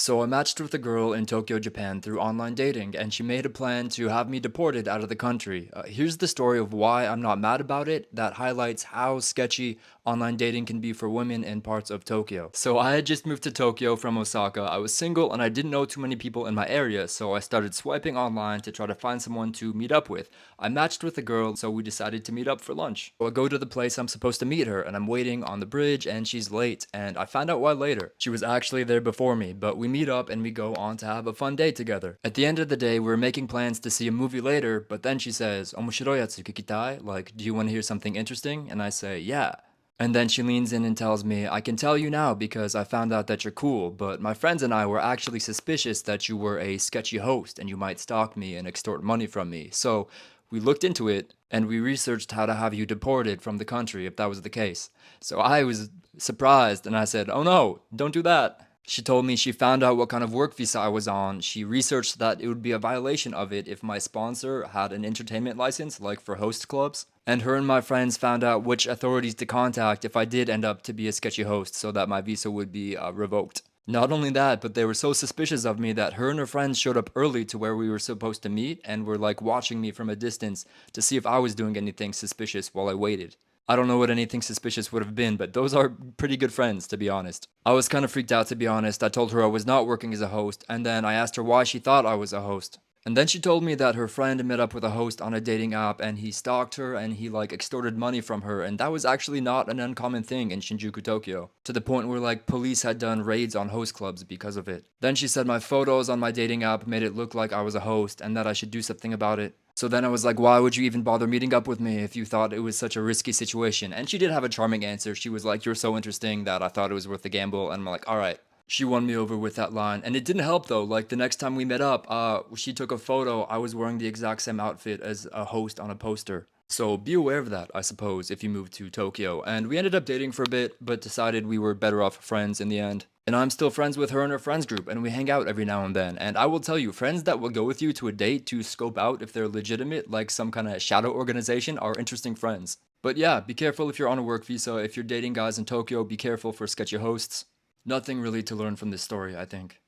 So I matched with a girl in Tokyo, Japan through online dating, and she made a plan to have me deported out of the country. Here's the story of why I'm not mad about it that highlights how sketchy online dating can be for women in parts of Tokyo. So I had just moved to Tokyo from Osaka. I was single and I didn't know too many people in my area, so I started swiping online to try to find someone to meet up with. I matched with a girl, so we decided to meet up for lunch. So I go to the place I'm supposed to meet her, and I'm waiting on the bridge, and she's late, and I found out why later. She was actually there before me, but we meet up and we go on to have a fun day together. At the end of the day, we're making plans to see a movie later, but then she says, "Omoshiroi yatsu kikitai?" Like, do you want to hear something interesting? And I say, yeah. And then she leans in and tells me, "I can tell you now because I found out that you're cool, but my friends and I were actually suspicious that you were a sketchy host and you might stalk me and extort money from me. So we looked into it and we researched how to have you deported from the country if that was the case." So I was surprised and I said, "Oh no, don't do that." She told me she found out what kind of work visa I was on. She researched that it would be a violation of it if my sponsor had an entertainment license, like for host clubs. And her and my friends found out which authorities to contact if I did end up to be a sketchy host so that my visa would be revoked. Not only that, but they were so suspicious of me that her and her friends showed up early to where we were supposed to meet and were like watching me from a distance to see if I was doing anything suspicious while I waited. I don't know what anything suspicious would have been, but those are pretty good friends, to be honest. I was kind of freaked out, to be honest. I told her I was not working as a host, and then I asked her why she thought I was a host. And then she told me that her friend met up with a host on a dating app and he stalked her and he like extorted money from her, and that was actually not an uncommon thing in Shinjuku, Tokyo, to the point where like police had done raids on host clubs because of it. Then she said my photos on my dating app made it look like I was a host and that I should do something about it. So then I was like, why would you even bother meeting up with me if you thought it was such a risky situation? And she did have a charming answer. She was like, "You're so interesting that I thought it was worth the gamble." And I'm like, all right. She won me over with that line. And it didn't help though. Like the next time we met up, she took a photo. I was wearing the exact same outfit as a host on a poster. So be aware of that, I suppose, if you move to Tokyo. And we ended up dating for a bit, but decided we were better off friends in the end. And I'm still friends with her and her friends group, and we hang out every now and then. And I will tell you, friends that will go with you to a date to scope out if they're legitimate, like some kind of shadow organization, are interesting friends. But yeah, be careful if you're on a work visa. If you're dating guys in Tokyo, be careful for sketchy hosts. Nothing really to learn from this story, I think.